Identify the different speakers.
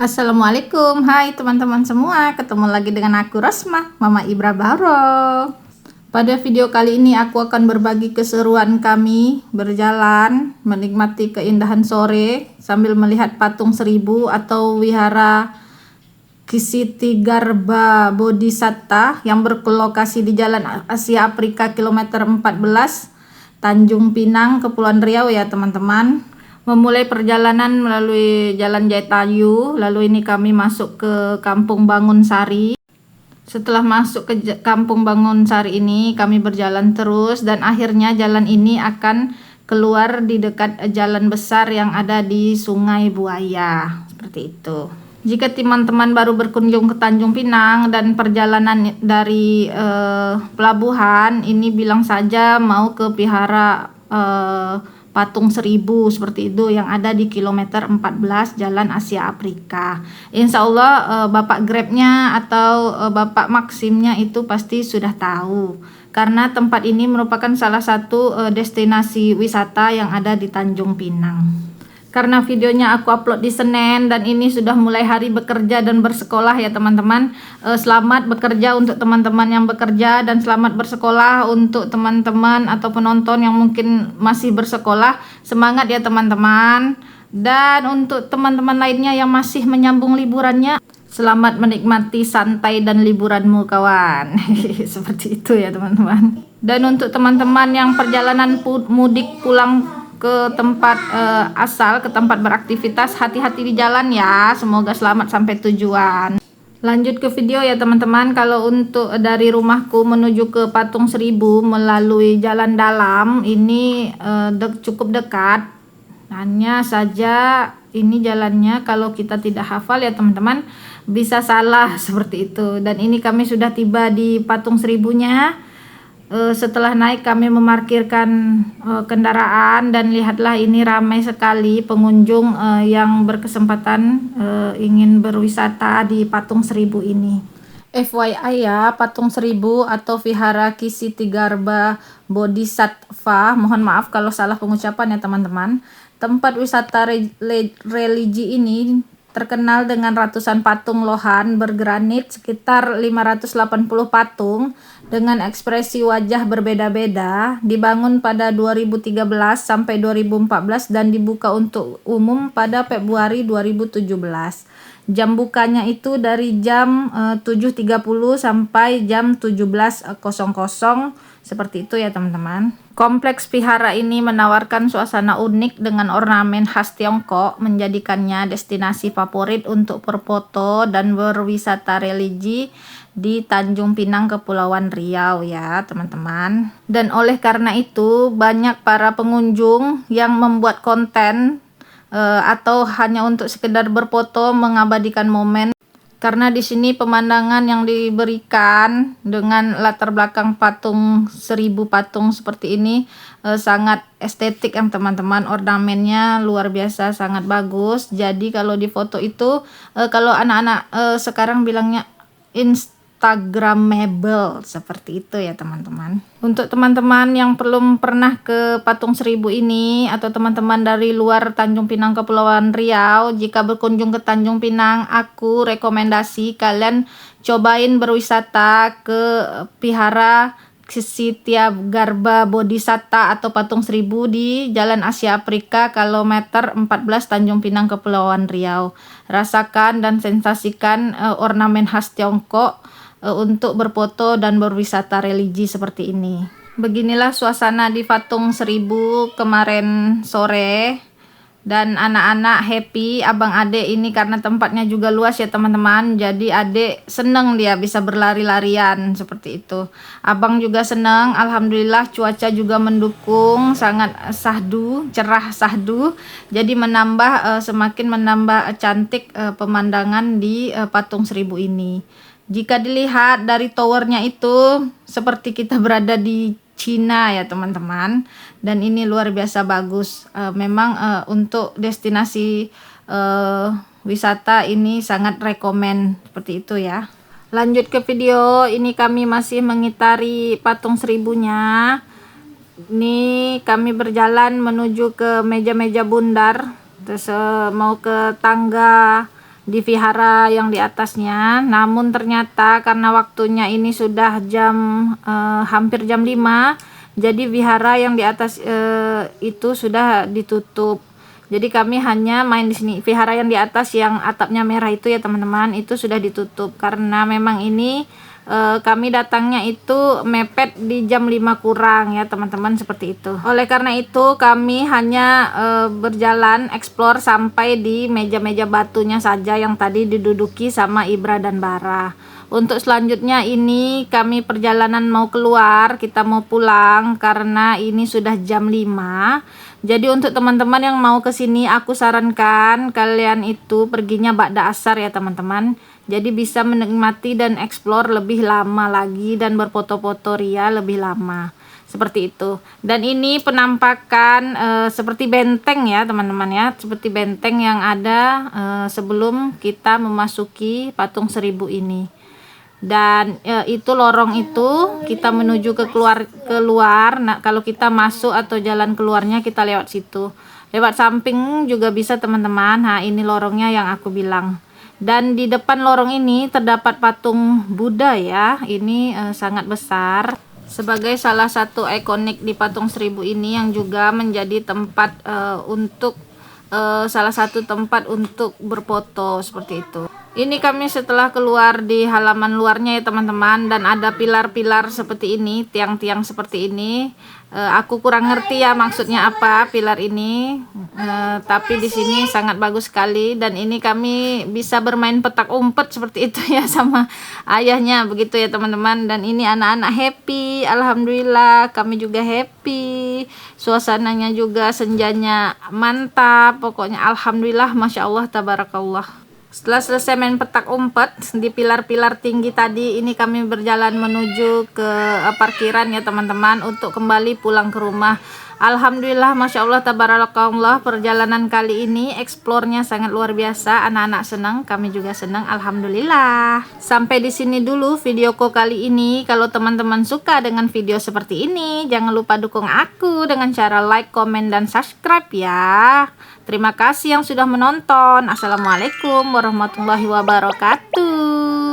Speaker 1: Assalamualaikum, hai teman-teman semua, ketemu lagi dengan aku Rosma, Mama Ibra Baro. Pada video kali ini aku akan berbagi keseruan kami berjalan menikmati keindahan sore sambil melihat patung seribu atau wihara Ksitigarba Bodhisatta yang berlokasi di Jalan Asia Afrika kilometer 14 Tanjung Pinang, Kepulauan Riau ya teman-teman. Memulai perjalanan melalui Jalan Jatayu, lalu ini kami masuk ke Kampung Bangun Sari. Setelah masuk ke Kampung Bangun Sari ini, kami berjalan terus dan akhirnya jalan ini akan keluar di dekat jalan besar yang ada di Sungai Buaya. Seperti itu. Jika teman-teman baru berkunjung ke Tanjung Pinang dan perjalanan dari pelabuhan, ini bilang saja mau ke Vihara Patung Seribu seperti itu yang ada di kilometer 14 Jalan Asia Afrika. Insya Allah Bapak Grabnya atau Bapak Maksimnya itu pasti sudah tahu, karena tempat ini merupakan salah satu destinasi wisata yang ada di Tanjung Pinang. Karena videonya aku upload di Senin dan ini sudah mulai hari bekerja dan bersekolah ya teman-teman. Selamat bekerja untuk teman-teman yang bekerja dan selamat bersekolah untuk teman-teman atau penonton yang mungkin masih bersekolah. Semangat ya teman-teman. Dan untuk teman-teman lainnya yang masih menyambung liburannya, selamat menikmati santai dan liburanmu kawan. Seperti itu ya teman-teman. Dan untuk teman-teman yang perjalanan mudik pulang ke tempat asal, ke tempat beraktivitas, hati-hati di jalan ya, semoga selamat sampai tujuan. Lanjut ke video ya teman-teman. Kalau untuk dari rumahku menuju ke Patung Seribu melalui jalan dalam ini cukup dekat, hanya saja ini jalannya kalau kita tidak hafal ya teman-teman bisa salah seperti itu. Dan ini kami sudah tiba di Patung Seribunya. Setelah naik kami memarkirkan kendaraan dan lihatlah ini ramai sekali pengunjung yang berkesempatan ingin berwisata di Patung Seribu ini. FYI ya, Patung Seribu atau Vihara Ksitigarba Bodhisattva, mohon maaf kalau salah pengucapan ya teman-teman. Tempat wisata religi ini terkenal dengan ratusan patung lohan bergranit, sekitar 580 patung dengan ekspresi wajah berbeda-beda. Dibangun pada 2013 sampai 2014 dan dibuka untuk umum pada Februari 2017. Jam bukanya itu dari jam 7.30 sampai jam 17.00 seperti itu ya teman-teman. Kompleks vihara ini menawarkan suasana unik dengan ornamen khas Tiongkok, menjadikannya destinasi favorit untuk berfoto dan berwisata religi di Tanjung Pinang, Kepulauan Riau ya teman-teman. Dan oleh karena itu banyak para pengunjung yang membuat konten atau hanya untuk sekedar berfoto mengabadikan momen, karena di sini pemandangan yang diberikan dengan latar belakang patung 1000 patung seperti ini sangat estetik yang teman-teman. Ornamennya luar biasa, sangat bagus. Jadi kalau di foto itu kalau anak-anak sekarang bilangnya Instagramable seperti itu ya teman-teman. Untuk teman-teman yang belum pernah ke Patung Seribu ini atau teman-teman dari luar Tanjung Pinang Kepulauan Riau, jika berkunjung ke Tanjung Pinang, aku rekomendasi kalian cobain berwisata ke Vihara Ksitigarba Bodhisatta atau Patung Seribu di Jalan Asia Afrika kilometer 14 Tanjung Pinang Kepulauan Riau. Rasakan dan sensasikan ornamen khas Tiongkok untuk berfoto dan berwisata religi seperti ini. Beginilah suasana di Patung Seribu kemarin sore, dan anak-anak happy, abang adek ini karena tempatnya juga luas ya teman-teman, jadi adek seneng dia bisa berlari-larian seperti itu. Abang juga seneng, alhamdulillah cuaca juga mendukung, sangat sahdu, cerah sahdu, jadi semakin menambah cantik pemandangan di Patung Seribu ini. Jika dilihat dari towernya itu seperti kita berada di Cina ya teman-teman, dan ini luar biasa bagus. Memang untuk destinasi wisata ini sangat rekomen seperti itu ya. Lanjut ke video, ini kami masih mengitari Patung Seribunya. Ini kami berjalan menuju ke meja-meja bundar, terus mau ke tangga di vihara yang di atasnya. Namun ternyata karena waktunya ini sudah hampir jam 5, jadi vihara yang di atas itu sudah ditutup. Jadi kami hanya main di sini. Vihara yang di atas yang atapnya merah itu ya teman-teman, itu sudah ditutup karena memang ini kami datangnya itu mepet di jam 5 kurang ya teman-teman, seperti itu. Oleh karena itu kami hanya berjalan explore sampai di meja-meja batunya saja yang tadi diduduki sama Ibra dan Bara. Untuk selanjutnya ini kami perjalanan mau keluar, kita mau pulang karena ini sudah jam 5. Jadi untuk teman-teman yang mau ke sini, aku sarankan kalian itu perginya ba'da asar ya teman-teman. Jadi bisa menikmati dan explore lebih lama lagi dan berfoto-foto ria lebih lama. Seperti itu. Dan ini penampakan seperti benteng ya teman-teman ya. Seperti benteng yang ada sebelum kita memasuki patung 1000 ini. Dan itu lorong itu kita menuju ke keluar. Nah, kalau kita masuk atau jalan keluarnya kita lewat situ. Lewat samping juga bisa teman-teman. Nah, ini lorongnya yang aku bilang. Dan di depan lorong ini terdapat patung Buddha ya. Ini sangat besar. Sebagai salah satu ikonik di patung 1000 ini yang juga menjadi tempat salah satu tempat untuk berfoto seperti itu. Ini kami setelah keluar di halaman luarnya ya teman-teman, dan ada pilar-pilar seperti ini, tiang-tiang seperti ini. Aku kurang ngerti ya maksudnya apa pilar ini, tapi di sini sangat bagus sekali. Dan ini kami bisa bermain petak umpet seperti itu ya sama ayahnya, begitu ya teman-teman. Dan ini anak-anak happy, alhamdulillah kami juga happy. Suasananya juga senjanya mantap, pokoknya alhamdulillah, masya Allah, tabarakallah. Setelah selesai main petak umpet di pilar-pilar tinggi tadi, ini kami berjalan menuju ke parkiran ya teman-teman untuk kembali pulang ke rumah. Alhamdulillah, masya Allah, tabarakallah, perjalanan kali ini eksplornya sangat luar biasa. Anak-anak senang, kami juga senang, alhamdulillah. Sampai di sini dulu videoku kali ini. Kalau teman-teman suka dengan video seperti ini, jangan lupa dukung aku dengan cara like, komen, dan subscribe ya. Terima kasih yang sudah menonton. Assalamualaikum warahmatullahi wabarakatuh.